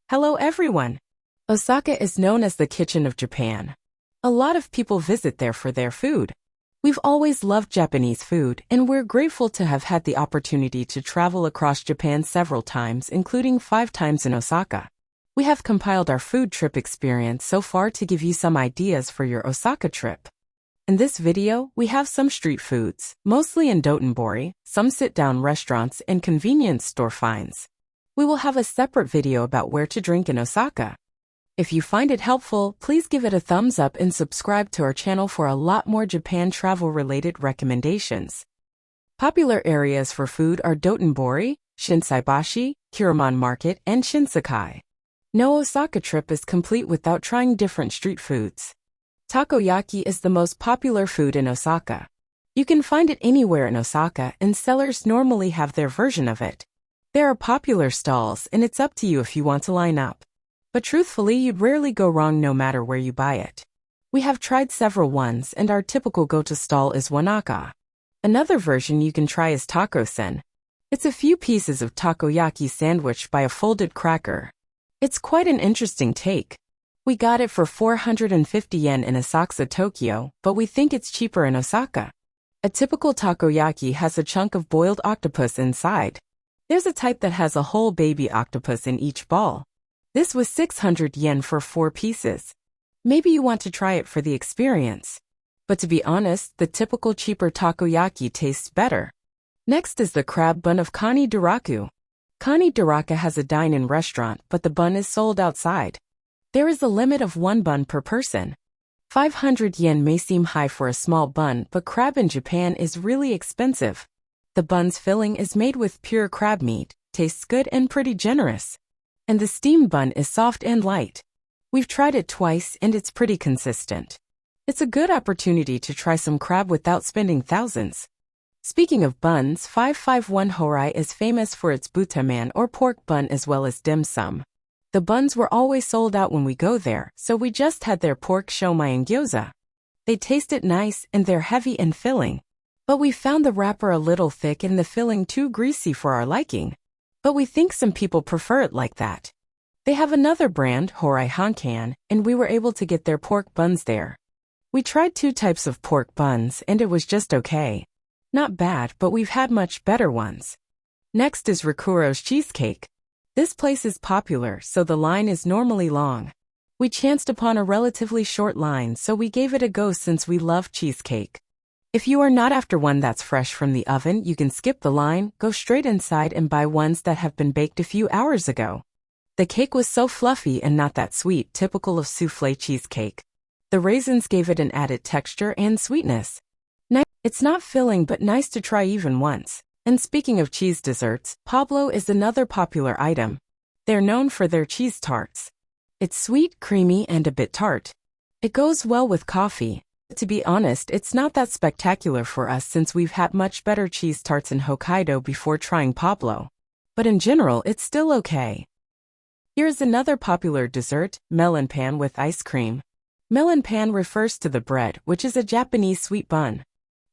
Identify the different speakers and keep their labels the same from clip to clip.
Speaker 1: Hello everyone! Osaka is known as the kitchen of Japan. A lot of people visit there for their food. We've always loved Japanese food, and we're grateful to have had the opportunity to travel across Japan several times, including 5 times in Osaka. We have compiled our food trip experience so far to give you some ideas for your Osaka trip. In this video, we have some street foods, mostly in Dotonbori, some sit-down restaurants, and convenience store finds. We will have a separate video about where to drink in Osaka. If you find it helpful, please give it a thumbs up and subscribe to our channel for a lot more Japan travel-related recommendations. Popular areas for food are Dotonbori, Shinsaibashi, Kiraman Market, and Shinsekai. No Osaka trip is complete without trying different street foods. Takoyaki is the most popular food in Osaka. You can find it anywhere in Osaka, and sellers normally have their version of it. There are popular stalls, and it's up to you if you want to line up. But truthfully, you'd rarely go wrong no matter where you buy it. We have tried several ones, and our typical go-to stall is wanaka. Another version you can try is takosen. It's a few pieces of takoyaki sandwiched by a folded cracker. It's quite an interesting take. We got it for 450 yen in Asakusa, Tokyo, but we think it's cheaper in Osaka. A typical takoyaki has a chunk of boiled octopus inside. There's a type that has a whole baby octopus in each ball. This was 600 yen for 4 pieces. Maybe you want to try it for the experience. But to be honest, the typical cheaper takoyaki tastes better. Next is the crab bun of Kani Daraku. Kani Daraku has a dine-in restaurant, but the bun is sold outside. There is a limit of 1 bun per person. 500 yen may seem high for a small bun, but crab in Japan is really expensive. The bun's filling is made with pure crab meat, tastes good and pretty generous. And the steamed bun is soft and light. We've tried it twice and it's pretty consistent. It's a good opportunity to try some crab without spending thousands. Speaking of buns, 551 Horai is famous for its butaman or pork bun as well as dim sum. The buns were always sold out when we go there, so we just had their pork shomai and gyoza. They tasted nice and they're heavy and filling. But we found the wrapper a little thick and the filling too greasy for our liking. But we think some people prefer it like that. They have another brand, Horai Hankan, and we were able to get their pork buns there. We tried 2 types of pork buns and it was just okay. Not bad, but we've had much better ones. Next is Rakuro's cheesecake. This place is popular, so the line is normally long. We chanced upon a relatively short line, so we gave it a go since we love cheesecake. If you are not after one that's fresh from the oven, you can skip the line, go straight inside and buy ones that have been baked a few hours ago. The cake was so fluffy and not that sweet, typical of soufflé cheesecake. The raisins gave it an added texture and sweetness. It's not filling but nice to try even once. And speaking of cheese desserts, Pablo is another popular item. They're known for their cheese tarts. It's sweet, creamy, and a bit tart. It goes well with coffee. To be honest, it's not that spectacular for us since we've had much better cheese tarts in Hokkaido before trying Pablo. But in general, it's still okay. Here's another popular dessert, melon pan with ice cream. Melon pan refers to the bread, which is a Japanese sweet bun.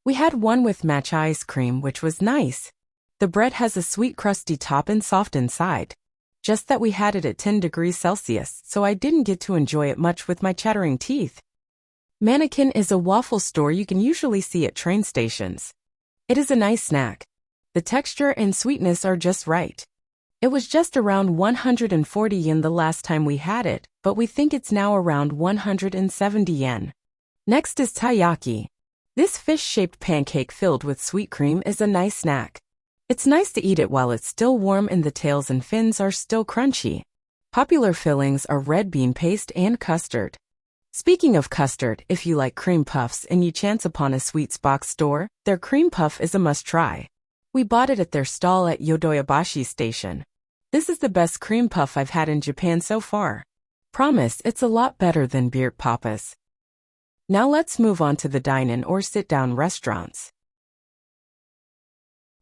Speaker 1: We had one with matcha ice cream, which was nice. The bread has a sweet crusty top and soft inside. Just that we had it at 10 degrees Celsius, so I didn't get to enjoy it much with my chattering teeth. Mannequin is a waffle store you can usually see at train stations. It is a nice snack. The texture and sweetness are just right. It was just around 140 yen the last time we had it, but we think it's now around 170 yen. Next is taiyaki. This fish-shaped pancake filled with sweet cream is a nice snack. It's nice to eat it while it's still warm and the tails and fins are still crunchy. Popular fillings are red bean paste and custard. Speaking of custard, if you like cream puffs and you chance upon a sweets box store, their cream puff is a must-try. We bought it at their stall at Yodoyabashi Station. This is the best cream puff I've had in Japan so far. Promise, it's a lot better than Beert Papa's. Now let's move on to the dine-in or sit-down restaurants.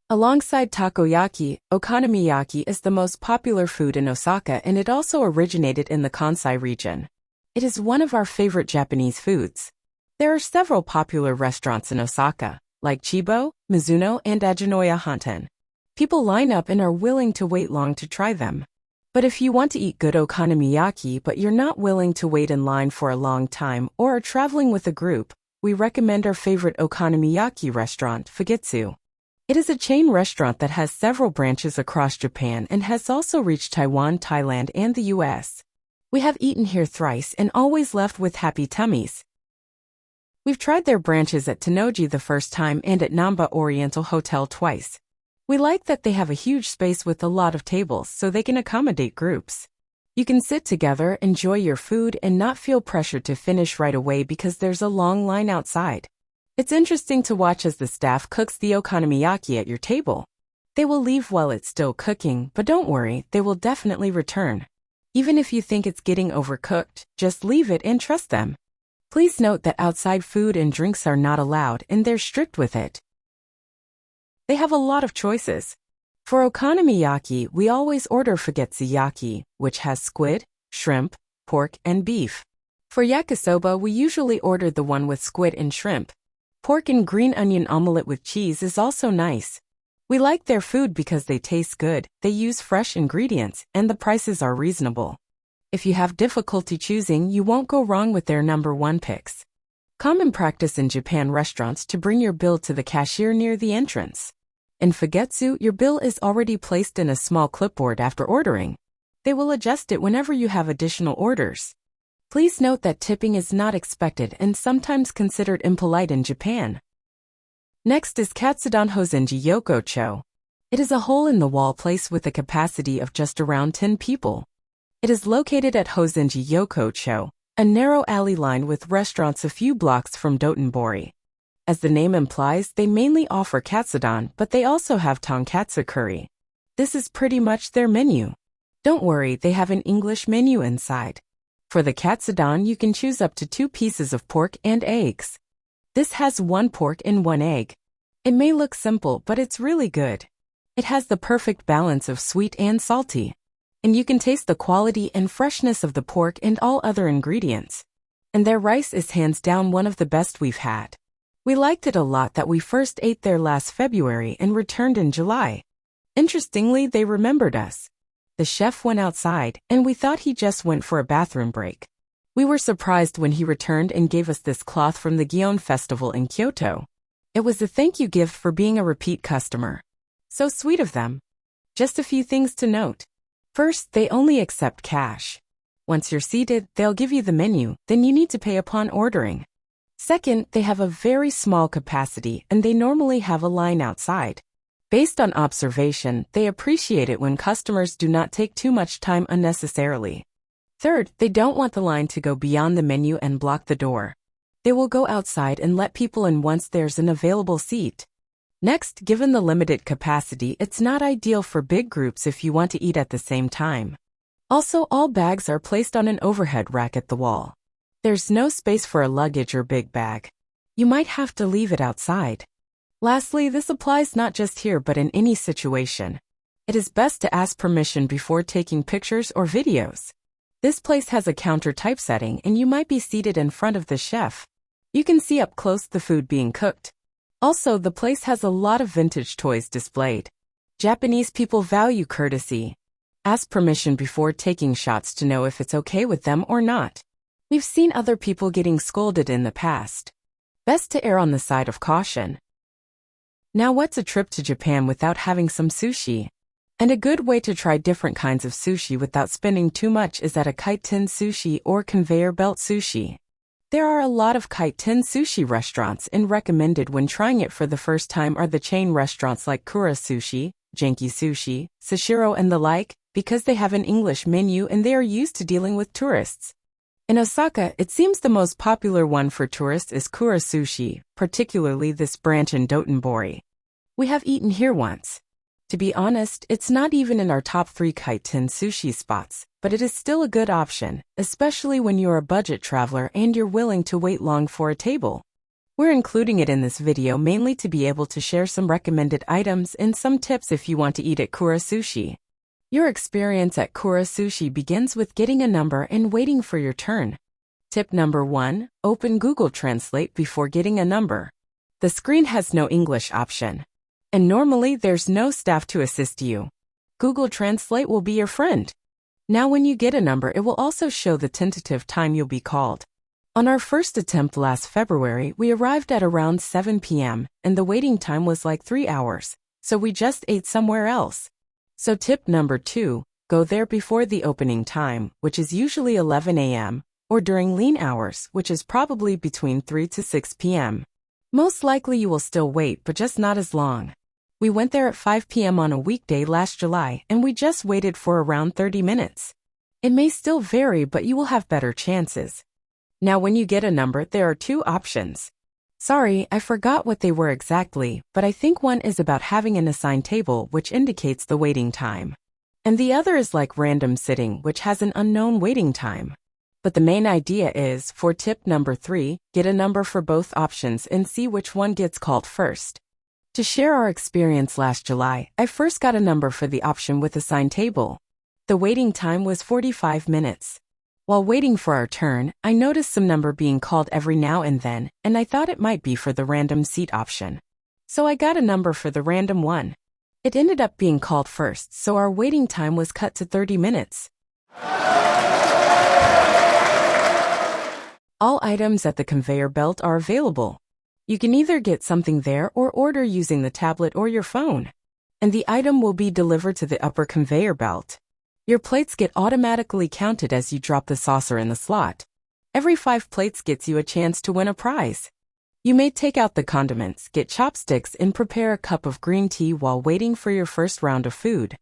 Speaker 1: Alongside takoyaki, okonomiyaki is the most popular food in Osaka and it also originated in the Kansai region. It is one of our favorite Japanese foods. There are several popular restaurants in Osaka, like Chibo, Mizuno, and Ajinoya Honten. People line up and are willing to wait long to try them. But if you want to eat good okonomiyaki but you're not willing to wait in line for a long time or are traveling with a group, we recommend our favorite okonomiyaki restaurant, Fujitsu. It is a chain restaurant that has several branches across Japan and has also reached Taiwan, Thailand, and the US. We have eaten here thrice and always left with happy tummies. We've tried their branches at Tennoji the first time and at Namba Oriental Hotel twice. We like that they have a huge space with a lot of tables so they can accommodate groups. You can sit together, enjoy your food, and not feel pressured to finish right away because there's a long line outside. It's interesting to watch as the staff cooks the okonomiyaki at your table. They will leave while it's still cooking, but don't worry, they will definitely return. Even if you think it's getting overcooked, just leave it and trust them. Please note that outside food and drinks are not allowed and they're strict with it. They have a lot of choices. For okonomiyaki, we always order fugetsuyaki, which has squid, shrimp, pork, and beef. For yakisoba, we usually order the one with squid and shrimp. Pork and green onion omelette with cheese is also nice. We like their food because they taste good, they use fresh ingredients, and the prices are reasonable. If you have difficulty choosing, you won't go wrong with their #1 picks. Common practice in Japan restaurants to bring your bill to the cashier near the entrance. In Fugetsu, your bill is already placed in a small clipboard after ordering. They will adjust it whenever you have additional orders. Please note that tipping is not expected and sometimes considered impolite in Japan. Next is Katsudan Hozenji Yokocho. It is a hole-in-the-wall place with a capacity of just around 10 people. It is located at Hozenji Yokocho, a narrow alley line with restaurants a few blocks from Dotonbori. As the name implies, they mainly offer katsudan, but they also have tonkatsu curry. This is pretty much their menu. Don't worry, they have an English menu inside. For the katsudan, you can choose up to 2 pieces of pork and eggs. This has 1 pork and 1 egg. It may look simple, but it's really good. It has the perfect balance of sweet and salty. And you can taste the quality and freshness of the pork and all other ingredients. And their rice is hands down one of the best we've had. We liked it a lot that we first ate there last February and returned in July. Interestingly, they remembered us. The chef went outside, and we thought he just went for a bathroom break. We were surprised when he returned and gave us this cloth from the Gion Festival in Kyoto. It was a thank you gift for being a repeat customer. So sweet of them. Just a few things to note. First, they only accept cash. Once you're seated, they'll give you the menu, then you need to pay upon ordering. Second, they have a very small capacity and they normally have a line outside. Based on observation, they appreciate it when customers do not take too much time unnecessarily. Third, they don't want the line to go beyond the menu and block the door. They will go outside and let people in once there's an available seat. Next, given the limited capacity, it's not ideal for big groups if you want to eat at the same time. Also, all bags are placed on an overhead rack at the wall. There's no space for a luggage or big bag. You might have to leave it outside. Lastly, this applies not just here but in any situation. It is best to ask permission before taking pictures or videos. This place has a counter typesetting and you might be seated in front of the chef. You can see up close the food being cooked. Also, the place has a lot of vintage toys displayed. Japanese people value courtesy. Ask permission before taking shots to know if it's okay with them or not. We've seen other people getting scolded in the past. Best to err on the side of caution. Now, what's a trip to Japan without having some sushi? And a good way to try different kinds of sushi without spending too much is at a kaiten sushi or conveyor belt sushi. There are a lot of kaiten sushi restaurants and recommended when trying it for the first time are the chain restaurants like Kura Sushi, Genki Sushi, Sushiro and the like, because they have an English menu and they are used to dealing with tourists. In Osaka, it seems the most popular one for tourists is Kura Sushi, particularly this branch in Dotonbori. We have eaten here once. To be honest, it's not even in our top 3 kaiten sushi spots, but it is still a good option, especially when you're a budget traveler and you're willing to wait long for a table. We're including it in this video mainly to be able to share some recommended items and some tips if you want to eat at Kura Sushi. Your experience at Kura Sushi begins with getting a number and waiting for your turn. Tip number 1, open Google Translate before getting a number. The screen has no English option. And normally there's no staff to assist you. Google Translate will be your friend. Now when you get a number, it will also show the tentative time you'll be called. On our first attempt last February, we arrived at around 7 p.m., and the waiting time was like 3 hours, so we just ate somewhere else. So tip number 2, go there before the opening time, which is usually 11 a.m., or during lean hours, which is probably between 3 to 6 p.m. Most likely you will still wait, but just not as long. We went there at 5 p.m. on a weekday last July, and we just waited for around 30 minutes. It may still vary, but you will have better chances. Now when you get a number, there are 2 options. Sorry, I forgot what they were exactly, but I think one is about having an assigned table which indicates the waiting time. And the other is like random sitting, which has an unknown waiting time. But the main idea is, for tip number 3, get a number for both options and see which one gets called first. To share our experience last July, I first got a number for the option with assigned table. The waiting time was 45 minutes. While waiting for our turn, I noticed some number being called every now and then, and I thought it might be for the random seat option. So I got a number for the random one. It ended up being called first, so our waiting time was cut to 30 minutes. All items at the conveyor belt are available. You can either get something there or order using the tablet or your phone. And the item will be delivered to the upper conveyor belt. Your plates get automatically counted as you drop the saucer in the slot. Every 5 plates gets you a chance to win a prize. You may take out the condiments, get chopsticks, and prepare a cup of green tea while waiting for your first round of food.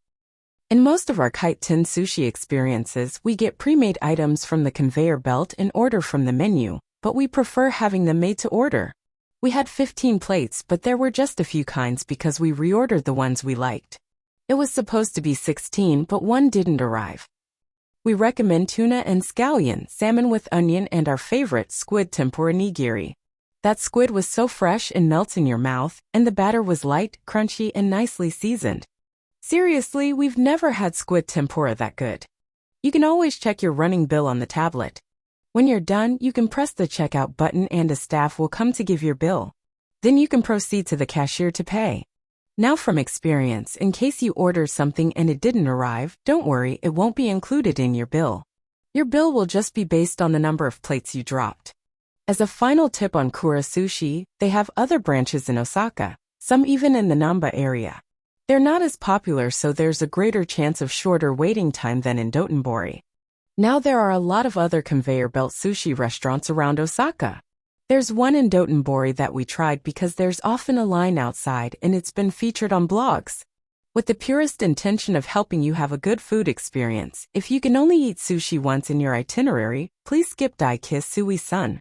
Speaker 1: In most of our Kite Tin sushi experiences, we get pre-made items from the conveyor belt and order from the menu, but we prefer having them made to order. We had 15 plates, but there were just a few kinds because we reordered the ones we liked. It was supposed to be 16, but one didn't arrive. We recommend tuna and scallion, salmon with onion, and our favorite, squid tempura nigiri. That squid was so fresh and melts in your mouth, and the batter was light, crunchy, and nicely seasoned. Seriously, we've never had squid tempura that good. You can always check your running bill on the tablet. When you're done, you can press the checkout button and a staff will come to give your bill. Then you can proceed to the cashier to pay. Now from experience, in case you order something and it didn't arrive, don't worry, it won't be included in your bill. Your bill will just be based on the number of plates you dropped. As a final tip on Kura Sushi, they have other branches in Osaka, some even in the Namba area. They're not as popular, so there's a greater chance of shorter waiting time than in Dotonbori. Now there are a lot of other conveyor belt sushi restaurants around Osaka. There's one in Dotonbori that we tried because there's often a line outside and it's been featured on blogs. With the purest intention of helping you have a good food experience, if you can only eat sushi once in your itinerary, please skip Daikis Sui-san.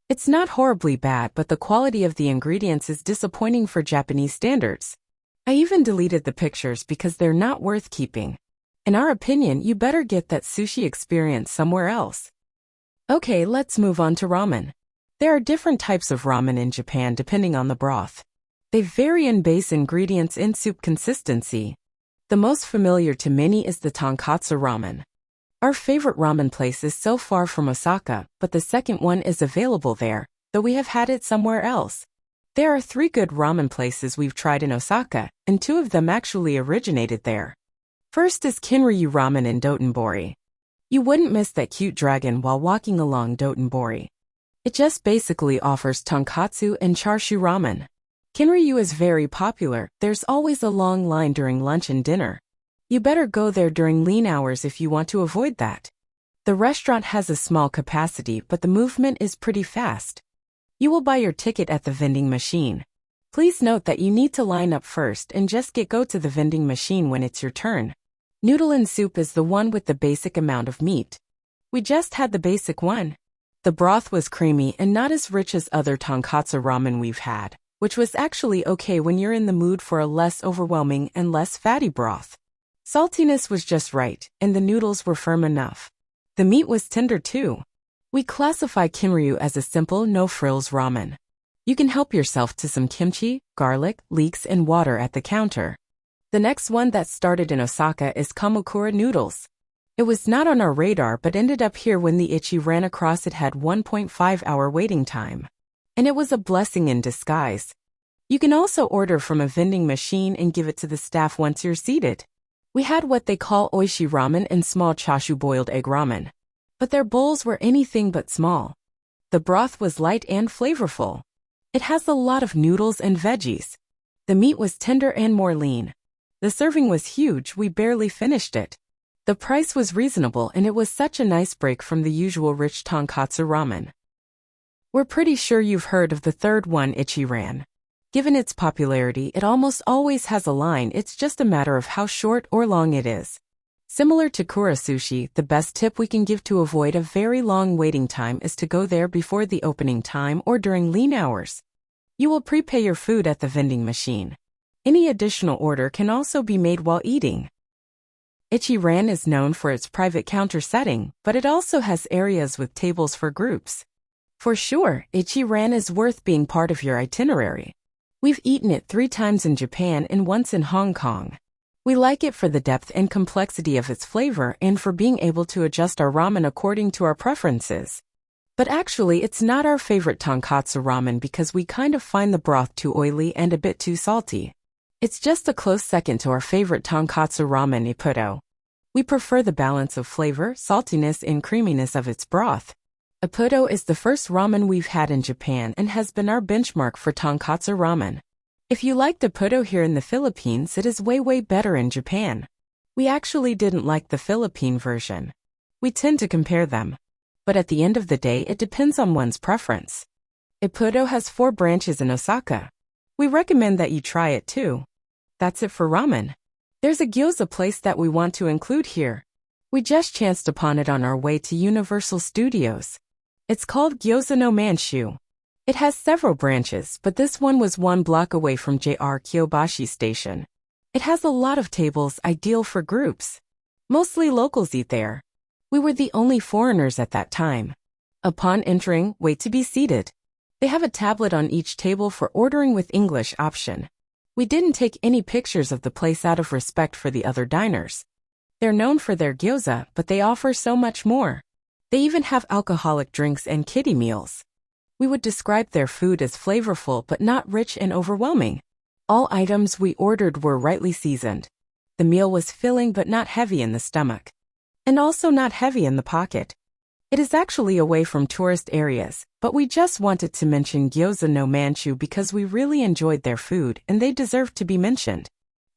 Speaker 1: It's not horribly bad, but the quality of the ingredients is disappointing for Japanese standards. I even deleted the pictures because they're not worth keeping. In our opinion, you better get that sushi experience somewhere else. Okay, let's move on to ramen. There are different types of ramen in Japan depending on the broth. They vary in base ingredients and soup consistency. The most familiar to many is the tonkatsu ramen. Our favorite ramen place is so far from Osaka, but the second one is available there, though we have had it somewhere else. There are 3 good ramen places we've tried in Osaka, and 2 of them actually originated there. First is Kinryu Ramen in Dotonbori. You wouldn't miss that cute dragon while walking along Dotonbori. It just basically offers tonkatsu and chashu ramen. Kinryu is very popular. There's always a long line during lunch and dinner. You better go there during lean hours if you want to avoid that. The restaurant has a small capacity, but the movement is pretty fast. You will buy your ticket at the vending machine. Please note that you need to line up first and just go to the vending machine when it's your turn. Noodle and soup is the one with the basic amount of meat. We just had the basic one. The broth was creamy and not as rich as other tonkatsu ramen we've had, which was actually okay when you're in the mood for a less overwhelming and less fatty broth. Saltiness was just right, and the noodles were firm enough. The meat was tender too. We classify Kinryu as a simple, no-frills ramen. You can help yourself to some kimchi, garlic, leeks, and water at the counter. The next one that started in Osaka is Kamukura noodles. It was not on our radar but ended up here when the Ichi ran across it had 1.5-hour waiting time. And it was a blessing in disguise. You can also order from a vending machine and give it to the staff once you're seated. We had what they call oishi ramen and small chashu boiled egg ramen. But their bowls were anything but small. The broth was light and flavorful. It has a lot of noodles and veggies. The meat was tender and more lean. The serving was huge, we barely finished it. The price was reasonable and it was such a nice break from the usual rich tonkatsu ramen. We're pretty sure you've heard of the third one, Ichiran. Given its popularity, it almost always has a line, it's just a matter of how short or long it is. Similar to Kura Sushi, the best tip we can give to avoid a very long waiting time is to go there before the opening time or during lean hours. You will prepay your food at the vending machine. Any additional order can also be made while eating. Ichiran is known for its private counter setting, but it also has areas with tables for groups. For sure, Ichiran is worth being part of your itinerary. We've eaten it 3 times in Japan and once in Hong Kong. We like it for the depth and complexity of its flavor and for being able to adjust our ramen according to our preferences. But actually, it's not our favorite tonkatsu ramen because we kind of find the broth too oily and a bit too salty. It's just a close second to our favorite tonkatsu ramen, Ippudo. We prefer the balance of flavor, saltiness, and creaminess of its broth. Ippudo is the first ramen we've had in Japan and has been our benchmark for tonkatsu ramen. If you liked Ippudo here in the Philippines, it is way better in Japan. We actually didn't like the Philippine version. We tend to compare them. But at the end of the day, it depends on one's preference. Ippudo has 4 branches in Osaka. We recommend that you try it too. That's it for ramen. There's a gyoza place that we want to include here. We just chanced upon it on our way to Universal Studios. It's called Gyoza no Manshu. It has several branches, but this one was 1 block away from JR Kyobashi Station. It has a lot of tables, ideal for groups. Mostly locals eat there. We were the only foreigners at that time. Upon entering, wait to be seated. They have a tablet on each table for ordering with English option. We didn't take any pictures of the place out of respect for the other diners. They're known for their gyoza, but they offer so much more. They even have alcoholic drinks and kiddie meals. We would describe their food as flavorful but not rich and overwhelming. All items we ordered were rightly seasoned. The meal was filling but not heavy in the stomach. And also not heavy in the pocket. It is actually away from tourist areas, but we just wanted to mention Gyoza no Manchu because we really enjoyed their food and they deserve to be mentioned.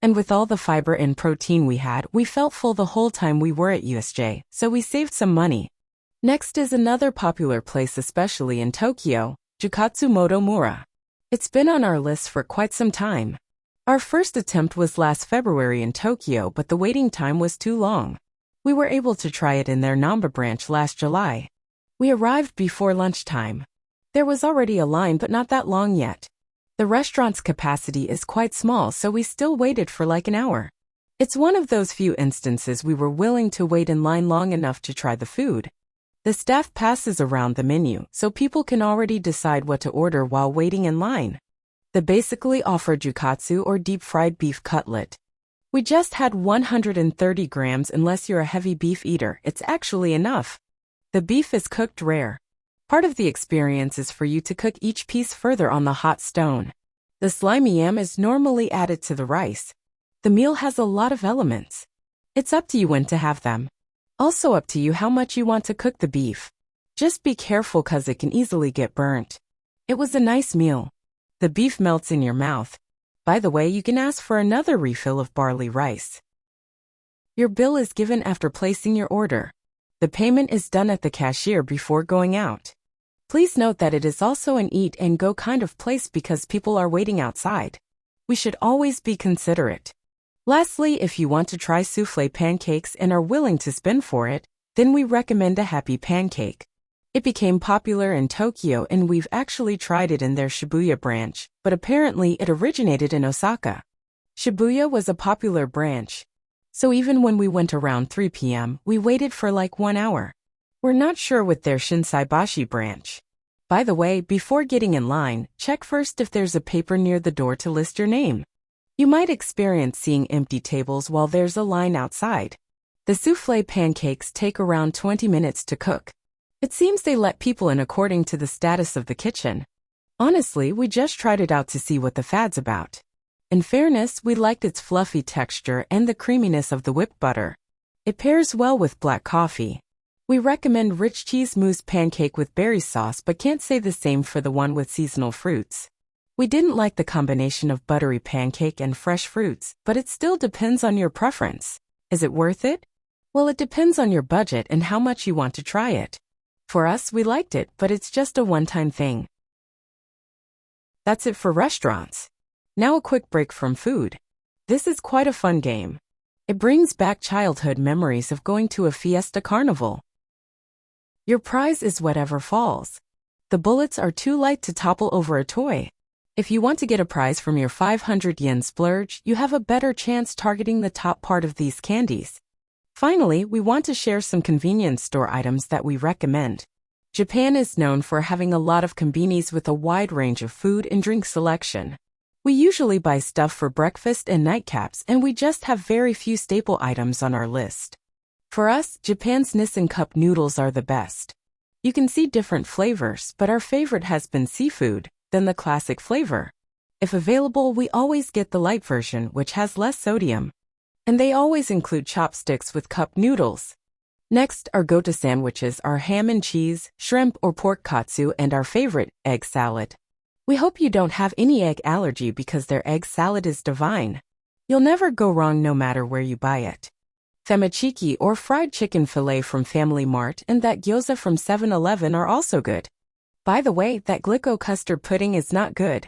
Speaker 1: And with all the fiber and protein we had, we felt full the whole time we were at USJ, so we saved some money. Next is another popular place, especially in Tokyo, Jukatsumoto Mura. It's been on our list for quite some time. Our first attempt was last February in Tokyo, but the waiting time was too long. We were able to try it in their Namba branch last July. We arrived before lunchtime. There was already a line, but not that long yet. The restaurant's capacity is quite small, so we still waited for like an hour. It's one of those few instances we were willing to wait in line long enough to try the food. The staff passes around the menu, so people can already decide what to order while waiting in line. They basically offer jukatsu or deep-fried beef cutlet. We just had 130 grams. Unless you're a heavy beef eater, it's actually enough. The beef is cooked rare. Part of the experience is for you to cook each piece further on the hot stone. The slimy yam is normally added to the rice. The meal has a lot of elements. It's up to you when to have them. Also up to you how much you want to cook the beef. Just be careful cause it can easily get burnt. It was a nice meal. The beef melts in your mouth. By the way, you can ask for another refill of barley rice. Your bill is given after placing your order. The payment is done at the cashier before going out. Please note that it is also an eat and go kind of place because people are waiting outside. We should always be considerate. Lastly, if you want to try souffle pancakes and are willing to spend for it, then we recommend a Happy Pancake. It became popular in Tokyo and we've actually tried it in their Shibuya branch, but apparently it originated in Osaka. Shibuya was a popular branch. So even when we went around 3 p.m., we waited for like 1 hour. We're not sure with their Shinsaibashi branch. By the way, before getting in line, check first if there's a paper near the door to list your name. You might experience seeing empty tables while there's a line outside. The souffle pancakes take around 20 minutes to cook. It seems they let people in according to the status of the kitchen. Honestly, we just tried it out to see what the fad's about. In fairness, we liked its fluffy texture and the creaminess of the whipped butter. It pairs well with black coffee. We recommend rich cheese mousse pancake with berry sauce but can't say the same for the one with seasonal fruits. We didn't like the combination of buttery pancake and fresh fruits, but it still depends on your preference. Is it worth it? Well, it depends on your budget and how much you want to try it. For us, we liked it, but it's just a one-time thing. That's it for restaurants. Now a quick break from food. This is quite a fun game. It brings back childhood memories of going to a fiesta carnival. Your prize is whatever falls. The bullets are too light to topple over a toy. If you want to get a prize from your 500 yen splurge, you have a better chance targeting the top part of these candies. Finally, we want to share some convenience store items that we recommend. Japan is known for having a lot of konbinis with a wide range of food and drink selection. We usually buy stuff for breakfast and nightcaps, and we just have very few staple items on our list. For us, Japan's Nissin cup noodles are the best. You can see different flavors, but our favorite has been seafood, then the classic flavor. If available, we always get the light version, which has less sodium. And they always include chopsticks with cup noodles. Next, our go-to sandwiches are ham and cheese, shrimp or pork katsu, and our favorite, egg salad. We hope you don't have any egg allergy because their egg salad is divine. You'll never go wrong no matter where you buy it. Temachiki or fried chicken fillet from Family Mart and that gyoza from 7-Eleven are also good. By the way, that Glico custard pudding is not good.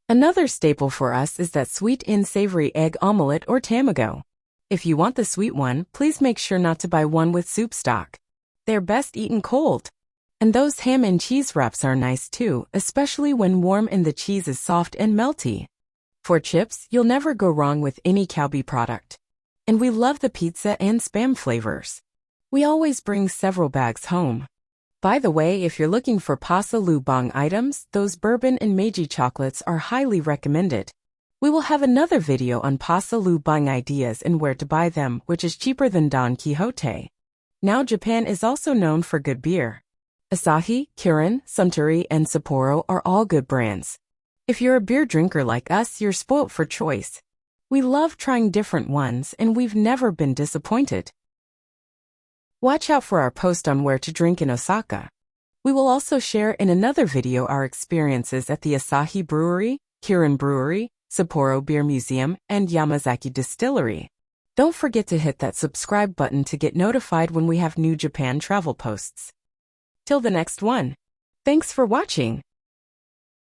Speaker 1: Another staple for us is that sweet and savory egg omelette or tamago. If you want the sweet one, please make sure not to buy one with soup stock. They're best eaten cold. And those ham and cheese wraps are nice too, especially when warm and the cheese is soft and melty. For chips, you'll never go wrong with any Calbee product. And we love the pizza and Spam flavors. We always bring several bags home. By the way, if you're looking for Pasa Lubang items, those bourbon and Meiji chocolates are highly recommended. We will have another video on Pasa Lubang ideas and where to buy them, which is cheaper than Don Quixote. Now Japan is also known for good beer. Asahi, Kirin, Suntory, and Sapporo are all good brands. If you're a beer drinker like us, you're spoilt for choice. We love trying different ones, and we've never been disappointed. Watch out for our post on where to drink in Osaka. We will also share in another video our experiences at the Asahi Brewery, Kirin Brewery, Sapporo Beer Museum, and Yamazaki Distillery. Don't forget to hit that subscribe button to get notified when we have new Japan travel posts. Till the next one. Thanks for watching.